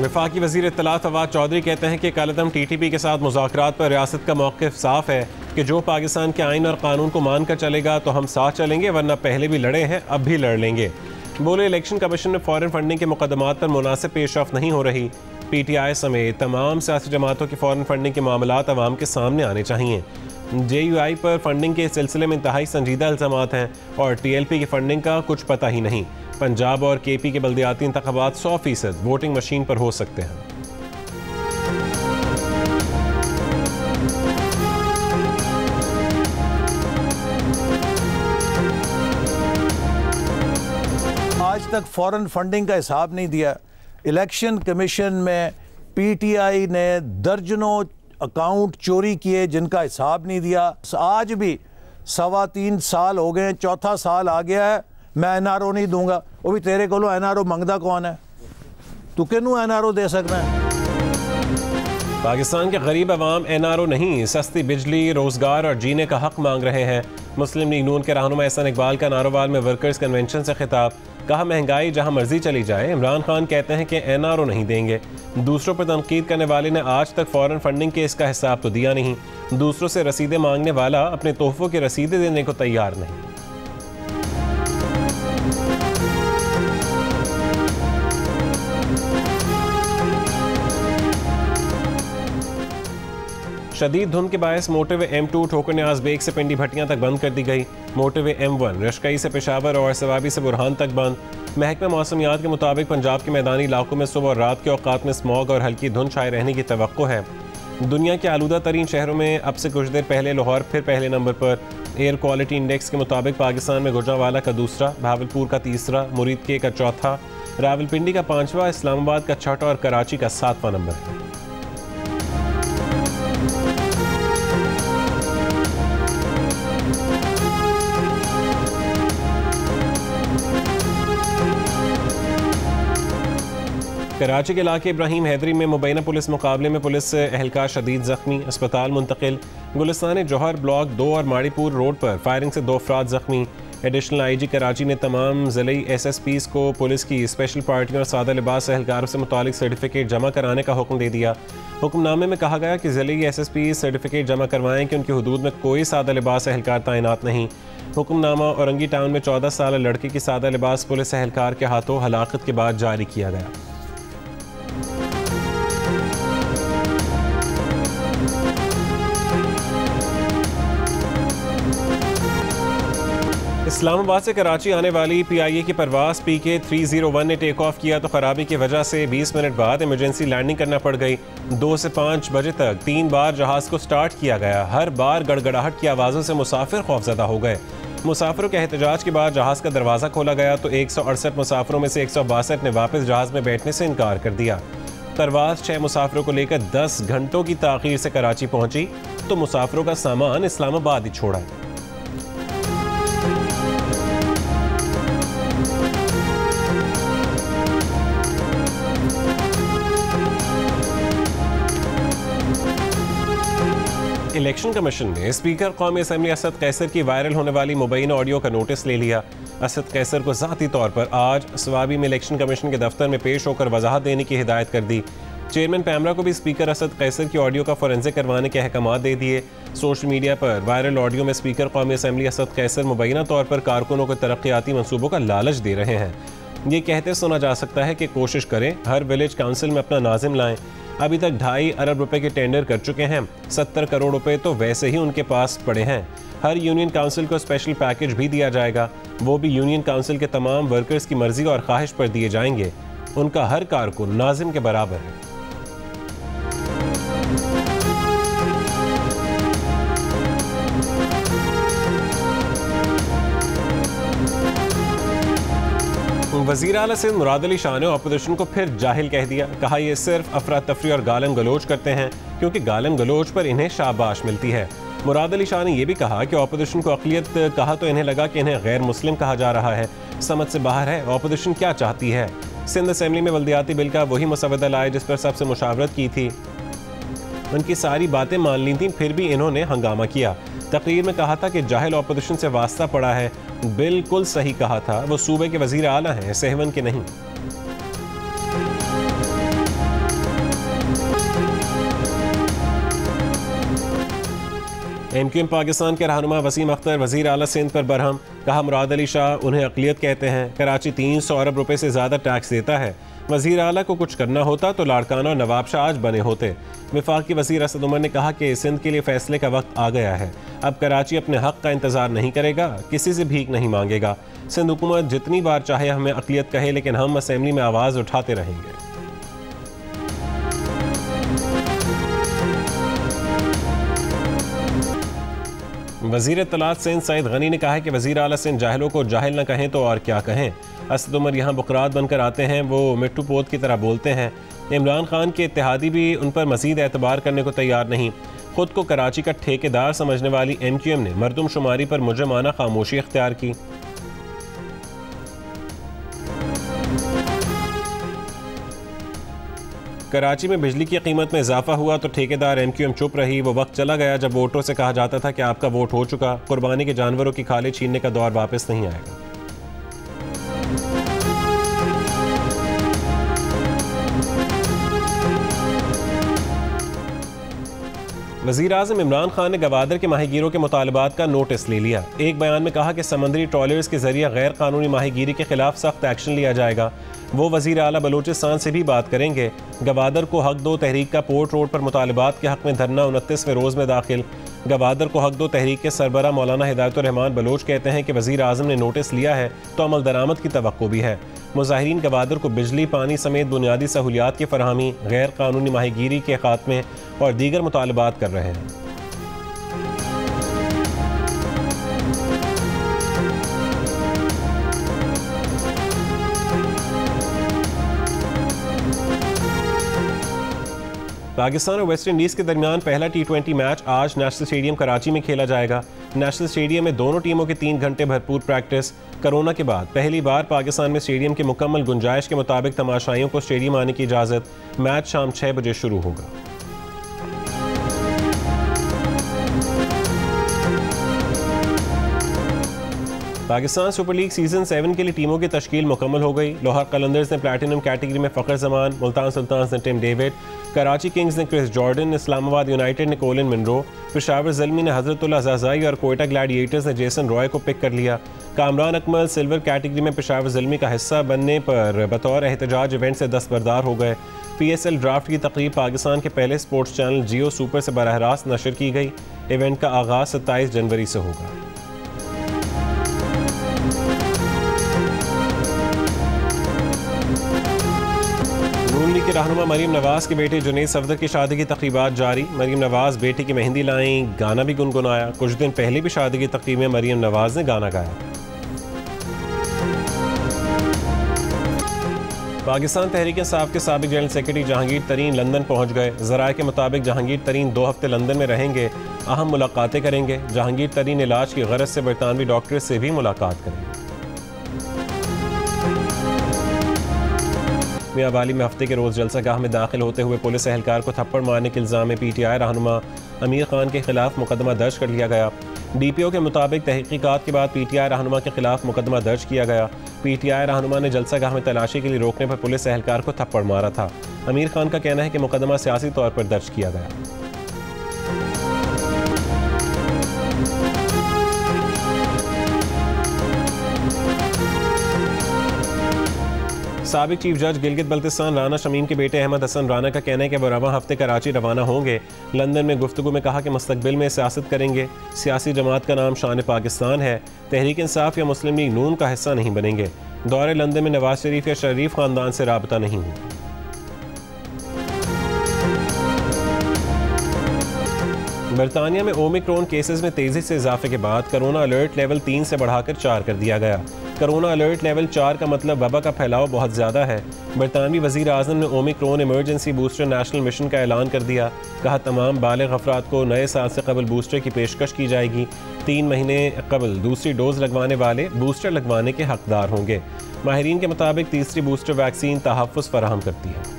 वफाकी वज़ीर इत्तलात फवाद चौधरी कहते हैं कि कालअदम TTP के साथ मुज़ाकरात पर रियासत का मौक़िफ़ साफ़ है कि जो पाकिस्तान के आइन और कानून को मान कर चलेगा तो हम साथ चलेंगे, वरना पहले भी लड़े हैं, अब भी लड़ लेंगे। बोले, इलेक्शन कमीशन में फ़ॉरेन फंडिंग के मुकदमात पर मुनासिब पेशरफ्त नहीं हो रही। PTI समेत तमाम सियासी जमातों की फ़ॉरेन फंडिंग के मामलात अवाम के सामने आने चाहिए। JUI पर फंडिंग के सिलसिले में इंतहाई संजीदा इल्ज़ामात हैं और TLP की फंडिंग का कुछ पता ही नहीं। पंजाब और KP के बल्दियाती इंतखाबात 100% वोटिंग मशीन पर हो सकते हैं। आज तक फॉरेन फंडिंग का हिसाब नहीं दिया। इलेक्शन कमीशन में PTI ने दर्जनों अकाउंट चोरी किए जिनका हिसाब नहीं दिया। आज भी 3.25 साल हो गए, चौथा साल आ गया है, मैं NRO नहीं दूंगा। वो भी तेरे को NRO मंगदा कौन है? तू किनू NRO दे सकना है? पाकिस्तान के गरीब अवाम NRO नहीं, सस्ती बिजली, रोजगार और जीने का हक मांग रहे हैं। मुस्लिम लीग नून के रहनुमा एहसन इकबाल का नारोवाल में वर्कर्स कन्वेंशन से खिताब। कहा, महंगाई जहां मर्जी चली जाए, इमरान खान कहते हैं कि NRO नहीं देंगे। दूसरों पर तनकीद करने वाले ने आज तक फॉरेन फंडिंग के इसका हिसाब तो दिया नहीं। दूसरों से रसीदें मांगने वाला अपने तोहफों की रसीदें देने को तैयार नहीं। शदीद धुंध के बायस मोटरवे M2 ठोकर न्याज बेग से पिंडी भट्टियां तक बंद कर दी गई। मोटरवे M1 रशकई से पेशावर और सवाबी से बुरहान तक बंद। महकमा मौसमियात के मुताबिक पंजाब के मैदानी इलाकों में सुबह और रात के औकात में स्मॉग और हल्की धुंध छाए रहने की तवक्को है। दुनिया के आलूदा तरीन शहरों में अब से कुछ देर पहले लाहौर फिर पहले नंबर पर। एयर क्वालिटी इंडेक्स के मुताबिक पाकिस्तान में गुजरांवाला का दूसरा, भावलपुर का तीसरा, मुरीदके का चौथा, रावलपिंडी का 5वां, इस्लामाबाद का 6वां और कराची का 7वां नंबर है। कराची के इलाके इब्राहिम हैदरी में मुबैना पुलिस मुकाबले में पुलिस एहलकार शदीद जख्मी, अस्पताल मुंतकिल। गुलिस्तान जौहर ब्लॉक 2 और माड़ीपुर रोड पर फायरिंग से 2 अफराद जख्मी। एडिशनल IG कराची ने तमाम ज़िले SSPs को पुलिस की स्पेशल पार्टियों और सादा लिबास एहलकारों से मुतालिक सर्टिफिकेट जमा कराने का हुक्म दे दिया। हुक्मनामे में कहा गया कि ज़िले SSP सर्टिफिकेट जमा करवाएं कि उनकी हुदूद में कोई सादा लिबास एहलकार तैनात नहीं। हुक्मनामा औरंगी टाउन में 14 साल लड़के की सादा लिबास पुलिस एहलकार के हाथों हलाकत के बाद जारी किया गया। इस्लामाबाद से कराची आने वाली PIA की परवाज़ PK 301 ने टेक ऑफ किया तो खराबी की वजह से 20 मिनट बाद इमरजेंसी लैंडिंग करना पड़ गई। 2 से 5 बजे तक 3 बार जहाज़ को स्टार्ट किया गया। हर बार गड़गड़ाहट की आवाज़ों से मुसाफिर खौफजदा हो गए। मुसाफिरों के एहतजाज के बाद जहाज़ का दरवाज़ा खोला गया तो 168 मुसाफिरों में से 162 ने वापस जहाज़ में बैठने से इनकार कर दिया। परवाज़ 6 मुसाफिरों को लेकर 10 घंटों की ताख़ीर से कराची पहुंची तो मुसाफिरों का सामान इस्लामाबाद ही छोड़ा। इलेक्शन कमीशन ने स्पीकर कौमी असम्बली असद कैसर की वायरल होने वाली मुबैना ऑडियो का नोटिस ले लिया। असद कैसर को ज़ाती तौर पर आज सवाबी में इलेक्शन कमीशन के दफ्तर में पेश होकर वजाहत देने की हिदायत कर दी। चेयरमैन पैमरा को भी स्पीकर असद कैसर की ऑडियो का फोरेंसिक करवाने के अहकाम दे दिए। सोशल मीडिया पर वायरल ऑडियो में स्पीकर कौमी असम्बली असद कैसर मुबैना तौर पर कारकुनों को तरक्याती मनसूबों का लालच दे रहे हैं। ये कहते सुना जा सकता है कि कोशिश करें हर विलेज काउंसिल में अपना नाजिम लाएं। अभी तक 2.5 अरब रुपए के टेंडर कर चुके हैं। 70 करोड़ रुपए तो वैसे ही उनके पास पड़े हैं। हर यूनियन काउंसिल को स्पेशल पैकेज भी दिया जाएगा। वो भी यूनियन काउंसिल के तमाम वर्कर्स की मर्जी और ख्वाहिश पर दिए जाएंगे। उनका हर कारकुन नाजिम के बराबर है। वज़ीर आला सिंध मुराद अली शाह ने अपोजिशन को फिर जाहिल कह दिया। कहा, यह सिर्फ अफरा तफरी और गालम गलोच करते हैं क्योंकि गालम गलोच पर इन्हें शाबाश मिलती है। मुराद अली शाह ने यह भी कहा कि अपोजिशन को अक़लियत कहा तो इन्हें लगा कि इन्हें गैर मुस्लिम कहा जा रहा है। समझ से बाहर है अपोजिशन क्या चाहती है। सिंध असेंबली में बल्दियाती बिल का वही मसवदा लाए जिस पर सबसे मुशावरत की थी। उनकी सारी बातें मान ली थी, फिर भी इन्होंने हंगामा किया। तकरीर में कहा था कि जाहिल अपोजिशन से वास्ता पड़ा है। बिल्कुल सही कहा था। वो सूबे के वज़ीर आला हैं, सहवन के नहीं। MQM पाकिस्तान के रहनुमा वसीम अख्तर वज़ीर आला सिंध पर बरहम, कहा मुराद अली शाह उन्हें अक़लियत कहते हैं। कराची 300 अरब रुपए से ज़्यादा टैक्स देता है। वज़ीर आला को कुछ करना होता तो लाड़काना और नवाब शाह आज बने होते। वफाकी वज़ीर असद उमर ने कहा कि सिंध के लिए फैसले का वक्त आ गया है। अब कराची अपने हक़ का इंतज़ार नहीं करेगा, किसी से भीख नहीं मांगेगा। सिंध हुकूमत जितनी बार चाहे हमें अक़लियत कहे, लेकिन हम असेंबली में आवाज़ उठाते रहेंगे। वज़ीर इत्तलात सिंध सईद गनी ने कहा है कि वज़ीर आला सिंध जाहिलों को जाहिल न कहें तो और क्या कहें। असद उमर यहाँ बुकरात बनकर आते हैं, वो मिट्टू पोत की तरह बोलते हैं। इमरान खान के इत्तेहादी भी उन पर मज़ीद एतबार करने को तैयार नहीं। खुद को कराची का ठेकेदार समझने वाली MQM ने मरदमशुमारी पर मुजरमाना खामोशी इख्तियार की। कराची में बिजली की कीमत में इजाफा हुआ तो ठेकेदार MQM चुप रही। वो वक्त चला गया जब वोटरों से कहा जाता था कि आपका वोट हो चुका। कुर्बानी के जानवरों की खाले छीनने का दौर वापस नहीं आएगा। वज़ीर आज़म इमरान खान ने गवादर के माहीगीरों के मुतालबात का नोटिस ले लिया। एक बयान में कहा कि समंदरी ट्रॉलर्स के जरिए गैर कानूनी माहीगीरी के खिलाफ सख्त एक्शन लिया जाएगा। वो वज़ीर आला बलूचिस्तान से भी बात करेंगे। गवादर को हक दो तहरीक का पोर्ट रोड पर मुतालबात के हक में धरना 29वें रोज़ में दाखिल। गवादर को हक दो तहरीक के सरबरा मौलाना हिदायतुर रहमान बलोच कहते हैं कि वज़ीर आज़म ने नोटिस लिया है तो अमल दरामद की तवक्को भी है। मुजाहिरीन गवादर को बिजली पानी समेत बुनियादी सहूलियात की फराहमी, गैर कानूनी माहीगीरी के खात्मे और दीगर मुतालबात कर रहे हैं। पाकिस्तान और वेस्ट इंडीज़ के दरमियान पहला T20 मैच आज नेशनल स्टेडियम कराची में खेला जाएगा। नेशनल स्टेडियम में दोनों टीमों की 3 घंटे भरपूर प्रैक्टिस। कोरोना के बाद पहली बार पाकिस्तान में स्टेडियम की मुकम्मल गुंजाइश के मुताबिक तमाशाइयों को स्टेडियम आने की इजाज़त। मैच शाम 6 बजे शुरू होगा। पाकिस्तान सुपर लीग सीजन 7 के लिए टीमों की तश्कील मुकम्मल हो गई। लाहौर कलंदर्स ने प्लैटिनम कैटेगरी में फ़खर जमान, मुल्तान सुल्तान्स ने टिम डेविड, कराची किंग्स ने क्रिस जॉर्डन, इस्लामाबाद यूनाइटेड ने कोलिन मिनरो, पेशावर ज़ल्मी ने हज़रतुल्लाह ज़ाज़ाई और कोयटा ग्लैडिएटर्स ने जेसन रॉय को पिक कर लिया। कामरान अकमल सिल्वर कैटेगरी में पेशावर ज़ल्मी का हिस्सा बनने पर बतौर एहतजाज इवेंट से दस्तबरदार हो गए। PSL ड्राफ्ट की तकरीब पाकिस्तान के पहले स्पोर्ट्स चैनल जियो सुपर से बराह रास्त नशर की गई। इवेंट का आगाज़ 27 जनवरी से होगा। के रहनुमा मरीम नवाज के बेटे जुनैद सफदर की शादी की तकरीबात जारी। मरीम नवाज बेटे की मेहंदी लाईं, गाना भी गुनगुनाया। कुछ दिन पहले भी शादी की तकरीब में मरीम नवाज ने गाना गाया। पाकिस्तान तहरीक इंसाफ के साबिक जनरल सेक्रेटरी जहांगीर तरीन लंदन पहुंच गए। ज़राए के मुताबिक जहांगीर तरीन 2 हफ्ते लंदन में रहेंगे, अहम मुलाकातें करेंगे। जहांगीर तरीन इलाज की गरज से बरतानवी डॉक्टर से भी मुलाकात करेंगे। मियां वाली में हफ्ते के रोज़ जलसागाह में दाखिल होते हुए पुलिस एहलकार को थप्पड़ मारने के इल्ज़ाम में PTI रहनुमा अमीर खान के खिलाफ मुकदमा दर्ज कर लिया गया। DPO के मुताबिक तहकीकात के बाद PTI रहनुमा के खिलाफ मुकदमा दर्ज किया गया। PTI रहनुमा ने जलसागाह में तलाशी के लिए रोकने पर पुलिस एहलकार को थप्पड़ मारा था। अमीर खान का कहना है कि मुकदमा सियासी तौर पर दर्ज किया गया। साबिक चीफ जज गिलगित बल्तिस्तान राना शमीम के बेटे अहमद हसन राना का कहना है कि वह रवां हफ्ते कराची रवाना होंगे। लंदन में गुफ्तगू में कहा कि मुस्तकबिल में सियासत करेंगे। सियासी जमात का नाम शान पाकिस्तान है। तहरीक इंसाफ या मुस्लिम लीग नून का हिस्सा नहीं बनेंगे। दौरे लंदन में नवाज शरीफ या शरीफ खानदान से राबता नहीं हुआ। बरतानिया में ओमिक्रॉन केसेस में तेजी से इजाफे के बाद कोरोना अलर्ट लेवल 3 से बढ़ाकर 4 कर दिया गया। कोरोना अलर्ट लेवल 4 का मतलब वबा का फैलाव बहुत ज़्यादा है। बरतानवी वज़ीर आज़म ने Omicron emergency booster national mission का ऐलान कर दिया। कहा तमाम बालिग अफराद को नए साल से कबल बूस्टर की पेशकश की जाएगी। 3 महीने कबल दूसरी डोज लगवाने वाले बूस्टर लगवाने के हकदार होंगे। माहिरीन के मुताबिक तीसरी बूस्टर वैक्सीन तहफ़्फ़ुज़ फराहम करती है।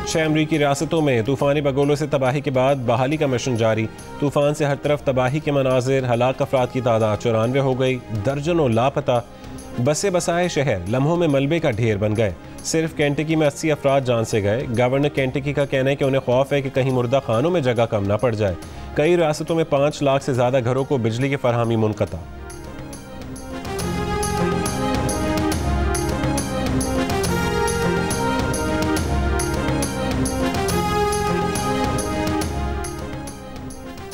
छह अमरीकी रियासतों में तूफ़ानी बगोलों से तबाही के बाद बहाली का मिशन जारी। तूफ़ान से हर तरफ तबाही के मनाजिर, हलाक अफराद की तादाद 94 हो गई, दर्जनों लापता। बसे बसाए शहर लम्हों में मलबे का ढेर बन गए। सिर्फ केंटकी में 80 अफराद जान से गए। गवर्नर केंटकी का कहना है कि उन्हें खौफ है कि कहीं मुर्दा खानों में जगह कम ना पड़ जाए। कई रियासतों में 5 लाख से ज़्यादा घरों को बिजली की फरहमी मुनक़ता।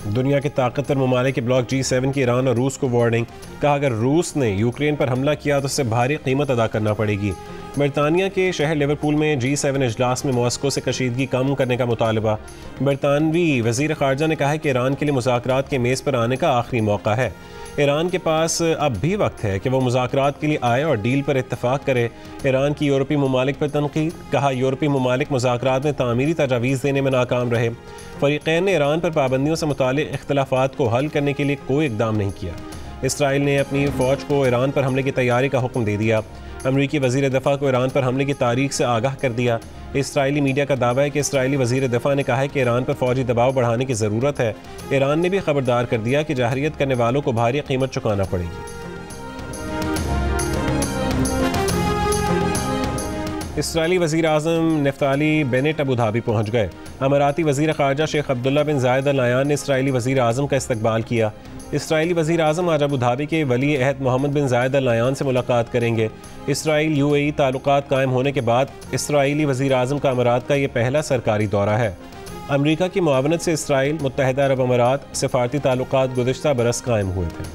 दुनिया के ताकतवर ममालिक के ब्लॉक G7 की ईरान और रूस को वार्निंग। कहा अगर रूस ने यूक्रेन पर हमला किया तो उससे भारी कीमत अदा करना पड़ेगी। बरतानिया के शहर लिवरपूल में G7 इजलास में मॉस्को से कशीदगी कम करने का मुतालबा। बरतानवी वज़ीर ख़ारजा ने कहा है कि ईरान के लिए मुज़ाकरात के मेज़ पर आने का आखिरी मौका है। ईरान के पास अब भी वक्त है कि वह मुज़ाकरात के लिए आए और डील पर इत्तफाक करे। ईरान की यूरोपीय ममालिक पर तनकीद। कहा यूरोपीय ममालिक मुज़ाकरात में तामीरी तजावीज़ देने में नाकाम रहे। फ़रीक़ैन ने ईरान पर पाबंदियों से मुताल्लिक़ इख्तिलाफ़ात को हल करने के लिए कोई इक़दाम नहीं किया। इसराइल ने अपनी फ़ौज को ईरान पर हमले की तैयारी का हुक्म दे दिया। अमरीकी वज़ीर दिफ़ा को ईरान पर हमले की तारीख से आगाह कर दिया। इसराइली मीडिया का दावा है कि इसराइली वज़ीर दिफ़ा ने कहा है कि ईरान पर फ़ौजी दबाव बढ़ाने की ज़रूरत है। ईरान ने भी खबरदार कर दिया कि जहरियत करने वालों को भारी कीमत चुकाना पड़ेगी। इसराइली वज़ीर आज़म नफ्ताली बेनेट अबू धाबी पहुँच गए। अमाराती वज़ीर ख़ारजा शेख अब्दुल्ला बिन ज़ायद अल नयान ने इसराइली वज़ीर आज़म का इस्तकबाल किया। इसराइली वज़ीर आज़म आज अबू धाबी के वली अहद मोहम्मद बिन ज़ायद अल नयान से मुलाकात करेंगे। इसराइल UAE ताल्लुकात कायम होने के बाद इसराइली वज़ीर आज़म का अमारात का ये पहला सरकारी दौरा है। अमरीका की मुआवनत से इसराइल मुत्तहिदा अरब अमारात सफ़ारती ताल्लुकात गुज़िश्ता बरस कायम हुए थे।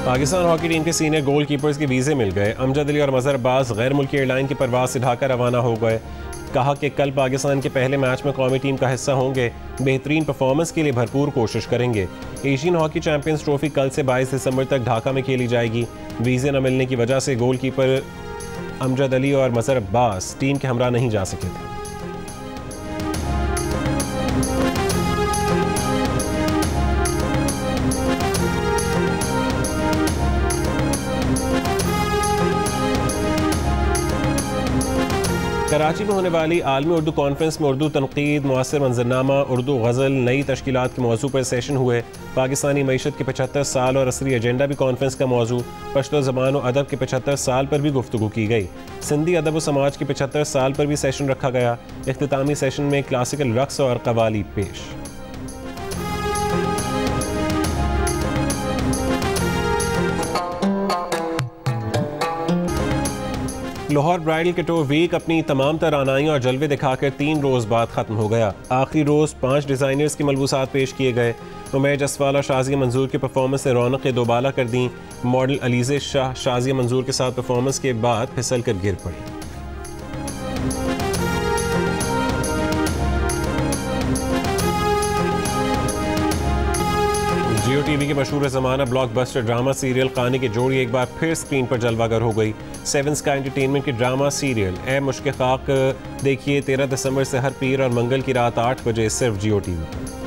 पाकिस्तान हॉकी टीम के सीनियर गोल कीपर्स के वीज़े मिल गए। अमजद अली और मज़हर अब्बास गैर मुल्की एयरलाइन की परवाज़ से ढाका रवाना हो गए। कहा कि कल पाकिस्तान के पहले मैच में कौमी टीम का हिस्सा होंगे। बेहतरीन परफॉर्मेंस के लिए भरपूर कोशिश करेंगे। एशियन हॉकी चैंपियंस ट्रॉफी कल से 22 दिसंबर तक ढाका में खेली जाएगी। वीज़े न मिलने की वजह से गोल कीपर अमजद अली और मज़हर अब्बास टीम के हमरा नहीं जा सके थे। कराची में होने वाली आलमी उर्दू कॉन्फ्रेंस में उर्दू तनकीद, मुअस्सर मंजरनामा, उर्दू गज़ल, नई तश्कीलात के मौजू पर सेशन हुए। पाकिस्तानी मईशत के 75 साल और असरी एजेंडा भी कॉन्फ्रेंस का मौजू। पश्तो ज़बान और अदब के 75 साल पर भी गुफ्तगू की गई। सिंधी अदब व समाज के 75 साल पर भी सेशन रखा गया। इख्तितामी सेशन में क्लासिकल रक्स और कवाली पेश। लाहौर ब्राइडल किटो वीक अपनी तमाम तरानाइयों और जलवे दिखाकर 3 रोज़ बाद ख़त्म हो गया। आखिरी रोज़ 5 डिज़ाइनर्स की मलबूसात पेश किए गए। उमैर जसवाल और शाज़िया मंजूर की परफॉर्मेंस ने रौनक़ें दोबाला कर दी। मॉडल अलीज़े शाह शाज़िया मंजूर के साथ परफॉर्मेंस के बाद फिसल कर गिर पड़ी। जियो टीवी के मशहूर ज़माना ब्लॉकबस्टर ड्रामा सीरियल खाने की जोड़ी एक बार फिर स्क्रीन पर जलवागर हो गई। 7 स्काई एंटरटेनमेंट की ड्रामा सीरियल ए मुश्क खाक देखिए 13 दिसंबर से हर पीर और मंगल की रात 8 बजे सिर्फ जियो टीवी पर।